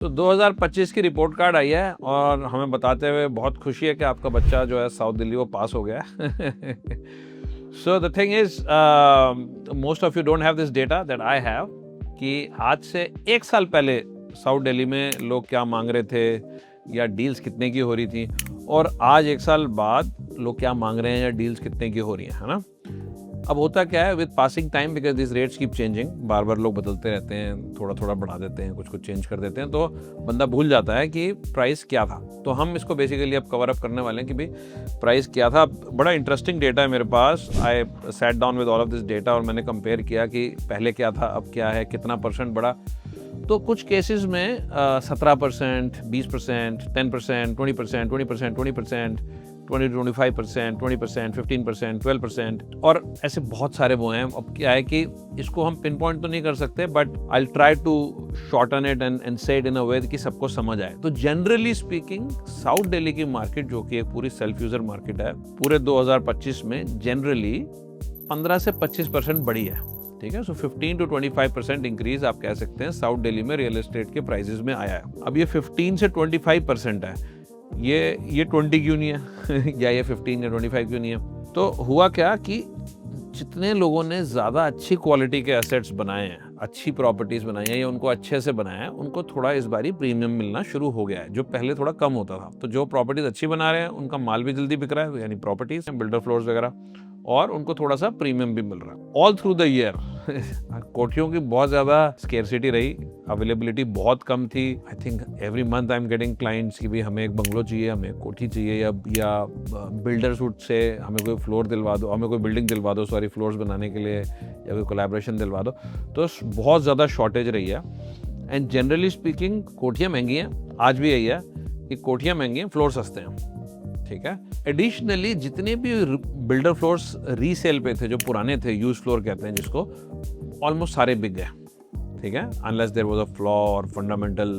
तो 2025 की report card आई है और हमें बताते हुए बहुत खुशी है कि आपका बच्चा जो है साउथ दिल्ली वो पास हो गया है। So the thing is most of you don't have this data that I have कि आज से एक साल पहले साउथ दिल्ली में लोग क्या मांग रहे थे या डील्स कितने की हो रही थी और आज एक साल बाद लोग क्या मांग रहे हैं या डील्स कितने की हो रही हैं, है ना। अब होता क्या है with passing time, because this rates keep changing, बार बार लोग बदलते रहते हैं, थोड़ा थोड़ा बढ़ा देते हैं, कुछ कुछ चेंज कर देते हैं, तो बंदा भूल जाता है कि प्राइस क्या था। तो हम इसको बेसिकली अब कवर अप करने वाले हैं कि भाई प्राइस क्या था। बड़ा इंटरेस्टिंग डेटा है मेरे पास। I sat down with all of this data और मैंने कंपेयर किया कि पहले क्या था अब क्या है, कितना परसेंट बढ़ा। तो कुछ केसेस में 17%, 20%, 10%, 20%, 20%, 20%, 20-25%, 20%, 15%, 12% और ऐसे बहुत सारे वो हैं। अब क्या है कि इसको हम पिन पॉइंट तो नहीं कर सकते, but I try to shorten it and say it in a way कि सबको समझ आए। तो जनरली स्पीकिंग साउथ दिल्ली की मार्केट, जो कि एक पूरी सेल्फ यूजर मार्केट है, पूरे 2025 में जनरली 15 से 25% बढ़ी है। ठीक है, सो 15 to 25% इंक्रीज आप कह सकते हैं साउथ दिल्ली में रियल एस्टेट के प्राइसेस में आया है। अब ये 15 से 25% है, ये 20 क्यों नहीं है या ये 15 या 25 क्यों नहीं है। तो हुआ क्या कि जितने लोगों ने ज़्यादा अच्छी क्वालिटी के एसेट्स बनाए हैं, अच्छी प्रॉपर्टीज़ बनाई हैं या उनको अच्छे से बनाया है, उनको थोड़ा इस बारी प्रीमियम मिलना शुरू हो गया है, जो पहले थोड़ा कम होता था। तो जो प्रॉपर्टीज़ अच्छी बना रहे हैं उनका माल भी जल्दी बिक रहा है, यानी प्रॉपर्टीज़, बिल्डर फ्लोर्स वगैरह, और उनको थोड़ा सा प्रीमियम भी मिल रहा है ऑल थ्रू द ईयर। कोठियों की बहुत ज़्यादा स्केर्सिटी रही, अवेलेबिलिटी बहुत कम थी। I think every month I am getting clients कि भाई हमें एक बंगलो चाहिए, हमें कोठी चाहिए, या बिल्डर सूट से हमें कोई फ्लोर दिलवा दो, हमें कोई बिल्डिंग दिलवा दो, सॉरी फ्लोर्स बनाने के लिए, या कोई कोलैबोरेशन दिलवा दो। तो बहुत ज़्यादा शॉर्टेज रही है। एंड जनरली स्पीकिंग कोठियाँ महंगी हैं, आज भी यही है कि कोठियाँ महंगी हैं, फ्लोर सस्ते हैं। ठीक है, एडिशनली जितने भी बिल्डर फ्लोर्स रीसेल पे थे, जो पुराने थे, यूज फ्लोर कहते हैं जिसको, ऑलमोस्ट सारे बिक गए। ठीक है, unless there was a flaw और फंडामेंटल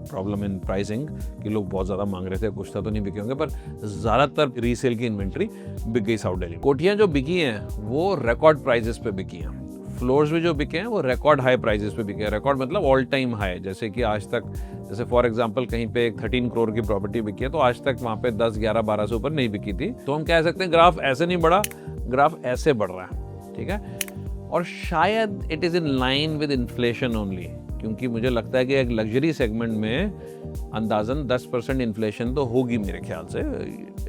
प्रॉब्लम इन प्राइसिंग कि लोग बहुत ज़्यादा मांग रहे थे, कुछ तो नहीं बिके होंगे, पर ज़्यादातर रीसेल की इन्वेंट्री बिक गई साउथ दिल्ली। कोठियाँ जो बिकी हैं वो रिकॉर्ड प्राइजेस पे बिकी हैं। फ्लोर्स भी जो बिके हैं वो रिकॉर्ड हाई प्राइजेस पे बिके हैं। रिकॉर्ड मतलब ऑल टाइम हाई, जैसे कि आज तक, जैसे फॉर एग्जांपल कहीं पे एक 13 करोड़ की प्रॉपर्टी बिकी है तो आज तक वहाँ पे 10, 11, 12 से ऊपर नहीं बिकी थी। तो हम कह सकते हैं ग्राफ ऐसे नहीं बढ़ा, ग्राफ ऐसे बढ़ रहा है। ठीक है, और शायद it is in line with inflation only, क्योंकि मुझे लगता है कि एक लग्जरी सेगमेंट में अंदाजन 10% इन्फ्लेशन तो होगी मेरे ख्याल से।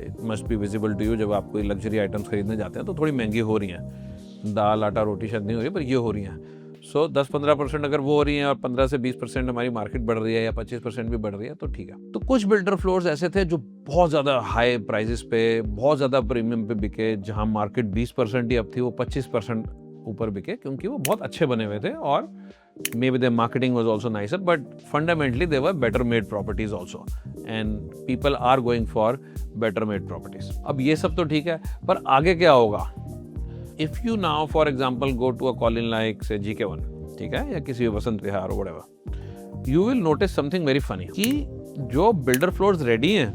It must be visible to you, जब आप कोई लग्जरी आइटम्स खरीदने जाते हैं तो थोड़ी महंगी हो रही हैं। दाल आटा रोटी शायद नहीं हो रही, पर ये हो रही हैं। सो 10-15% अगर वो हो रही हैं और 15 से 20% हमारी मार्केट बढ़ रही है, या 25% भी बढ़ रही है, तो ठीक है। तो कुछ बिल्डर फ्लोर्स ऐसे थे जो बहुत ज़्यादा हाई प्राइजेस पे, बहुत ज़्यादा प्रीमियम पे बिके, जहाँ मार्केट 20% ही अब थी, वो 25% ऊपर बिके, क्योंकि वो बहुत अच्छे बने हुए थे और maybe their marketing was also nicer, but fundamentally they were better made properties also, and people are going for better made properties. अब ये सब तो ठीक है, पर आगे क्या होगा? If you now for example go to a colony like say GK1, ठीक है, या किसी Vasant Vihar or whatever, you will notice something very funny कि जो builder floors ready हैं,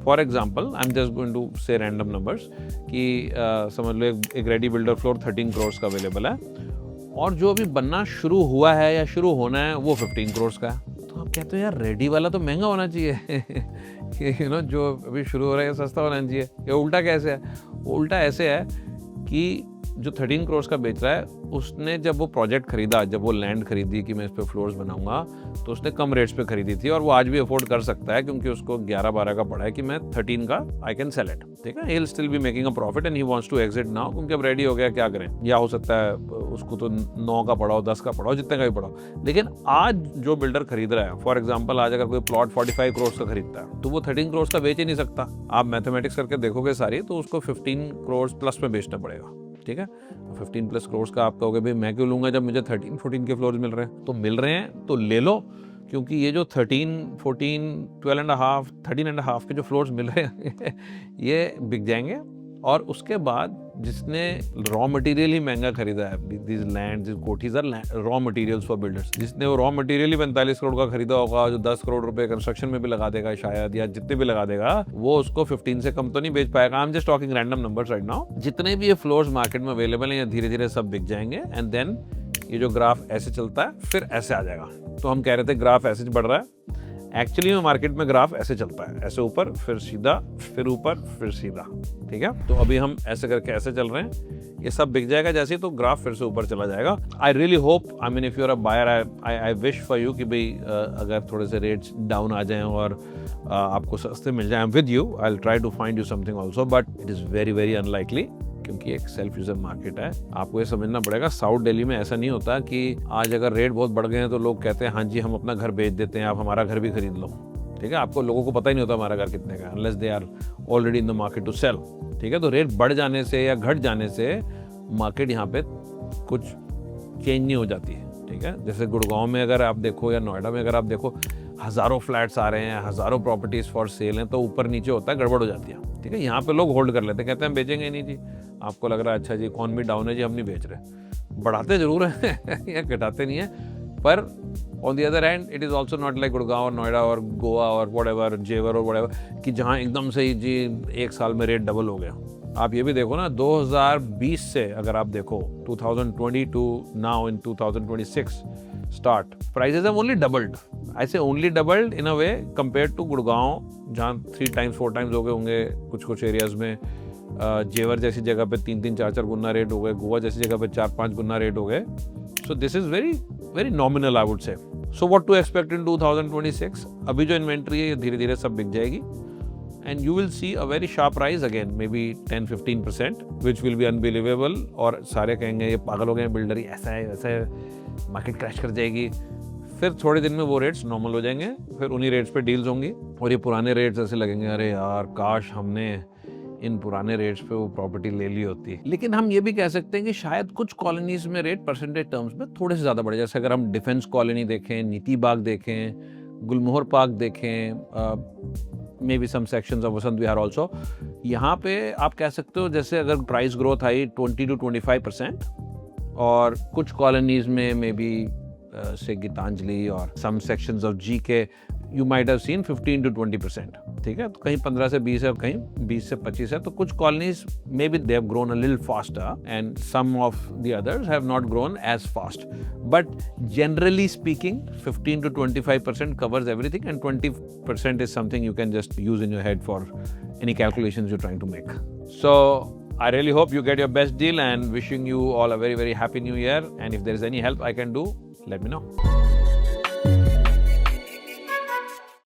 for example I'm just going to say random numbers कि समझ लो एक रेडी बिल्डर फ्लोर 13 करोड़ का अवेलेबल है, और जो अभी बनना शुरू हुआ है या शुरू होना है वो 15 करोड़ का है। तो आप कहते हो यार रेडी वाला तो महंगा होना चाहिए कि जो अभी शुरू हो रहा है सस्ता होना चाहिए। ये उल्टा कैसे है? वो उल्टा ऐसे है कि जो 13 करोड़ का बेच रहा है, उसने जब वो प्रोजेक्ट खरीदा, जब वो लैंड खरीदी कि मैं इस पे फ्लोर्स बनाऊंगा, तो उसने कम रेट्स पे खरीदी थी, और वो आज भी अफोर्ड कर सकता है क्योंकि उसको 11-12 का पड़ा है कि मैं 13 का आई कैन सेल इट। ठीक है, he will still be making a profit and he wants to exit now, क्योंकि अब रेडी हो गया, क्या करें। या हो सकता है उसको तो 9 का पड़ा हो, 10 का पड़ा हो, जितने का भी पड़ा हो। लेकिन आज जो बिल्डर खरीद रहा है, फॉर एग्जाम्पल आज अगर कोई प्लॉट 45 करोड़ का खरीदता है, तो वो 13 करोड़ का बेच ही नहीं सकता। आप मैथमेटिक्स करके देखोगे सारी, तो उसको 15 करोड़ प्लस में बेचना पड़ेगा। ठीक है, 15 प्लस करोड़ का आप कहोगे भाई मैं क्यों लूंगा जब मुझे 13-14 के फ्लोर्स मिल रहे हैं। तो मिल रहे हैं तो ले लो, क्योंकि ये जो 13-14, 12.5, 13.5 के जो फ्लोर्स मिल रहे हैं ये बिक जाएंगे। और उसके बाद जिसने रॉ मटेरियल ही महंगा खरीदा है, this land, this kothis are raw materials for builders, जिसने वो रॉ मटेरियल ही 45 करोड़ का खरीदा होगा, जो 10 करोड़ रुपए कंस्ट्रक्शन में भी लगा देगा शायद, या जितने भी लगा देगा, वो उसको 15 से कम तो नहीं बेच पाएगा। I am just talking random numbers right now. जितने भी ये फ्लोर्स मार्केट में अवेलेबल हैं, धीरे धीरे सब बिक जाएंगे, एंड देन ये जो ग्राफ ऐसे चलता है फिर ऐसे आ जाएगा। तो हम कह रहे थे ग्राफ ऐसे बढ़ रहा है, एक्चुअली में मार्केट में ग्राफ ऐसे चलता है, ऐसे ऊपर फिर सीधा फिर ऊपर फिर सीधा, ठीक है। तो अभी हम ऐसे करके ऐसे चल रहे हैं, ये सब बिक जाएगा जैसे ही तो ग्राफ फिर से ऊपर चला जाएगा। I really hope, I mean if you are a buyer, I wish for you कि भाई अगर थोड़े से रेट्स डाउन आ जाएं और आपको सस्ते मिल जाए। I am with you, I will try to find you something also, but it is very very unlikely, क्योंकि एक सेल्फ यूजर मार्केट है। आपको ये समझना पड़ेगा, साउथ दिल्ली में ऐसा नहीं होता कि आज अगर रेट बहुत बढ़ गए हैं तो लोग कहते हैं हाँ जी हम अपना घर बेच देते हैं, आप हमारा घर भी खरीद लो, ठीक है। आपको लोगों को पता ही नहीं होता हमारा घर कितने का, unless they are already in the market to sell, ठीक है। तो रेट बढ़ जाने से या घट जाने से मार्केट यहाँ पे कुछ चेंज नहीं हो जाती है, ठीक है। जैसे गुड़गांव में अगर आप देखो या नोएडा में अगर आप देखो, हज़ारों फ्लैट्स आ रहे हैं, हज़ारों प्रॉपर्टीज़ फॉर सेल हैं, तो ऊपर नीचे होता है, गड़बड़ हो जाती है, ठीक है। यहाँ पे लोग होल्ड कर लेते हैं, कहते हैं बेचेंगे नहीं जी, आपको लग रहा है अच्छा जी इकॉनमी डाउन है जी, हम नहीं बेच रहे। बढ़ाते जरूर हैं या घटाते नहीं है, पर on the other hand it is also not like Gurgaon और नोएडा और गोवा और व्हाटएवर, जेवर और व्हाटएवर, कि जहाँ एकदम से ही जी एक साल में रेट डबल हो गया। आप ये भी देखो ना, 2020 से अगर आप देखो 2020 to now in 2026 start, prices have only doubled. I say only doubled in a way compare to Gurgaon, जहाँ 3 टाइम्स 4 टाइम्स हो गए होंगे कुछ एरियाज में। जेवर जैसी जगह पे 3-3 4-4 गुना रेट हो गए, गोवा जैसी जगह पे 4-5 गुना रेट हो गए। So this is very very nominal I would say. So what to expect in 2026? अभी जो इन्वेंट्री है ये धीरे धीरे सब बिक जाएगी and you will see a very sharp rise again, maybe 10-15%, which will be unbelievable। और सारे कहेंगे ये पागल हो गए हैं बिल्डर, ही ऐसा है वैसा है, मार्केट क्रैश कर जाएगी। फिर थोड़े दिन में वो रेट्स नॉर्मल हो जाएंगे, फिर उन्हीं रेट्स पे डील्स होंगी और ये पुराने रेट्स ऐसे लगेंगे, अरे यार काश हमने इन पुराने रेट्स पे वो प्रॉपर्टी ले ली होती। लेकिन हम ये भी कह सकते हैं कि शायद कुछ कॉलोनीज में रेट परसेंटेज टर्म्स में थोड़े से ज़्यादा बढ़े। जैसे अगर हम डिफेंस कॉलोनी देखें, नीति बाग देखें, गुलमोहर पार्क देखें, may be some sections of Vasant Vihar also, यहाँ पे आप कह सकते हो जैसे अगर प्राइस ग्रोथ आई 20-25%, और कुछ कॉलोनीज में मे बी से गीतांजलि और some sections of GK you might have seen 15-20%, ठीक है। तो कहीं 15 से 20 है, कहीं 20 से 25 है। तो कुछ colonies may be they have grown a little faster and some of the others have not grown as fast, but generally speaking 15-25% covers everything and 20% is something you can just use in your head for any calculations you're trying to make. So I really hope you get your best deal and wishing you all a very very happy new year, and if there is any help I can do, let me know.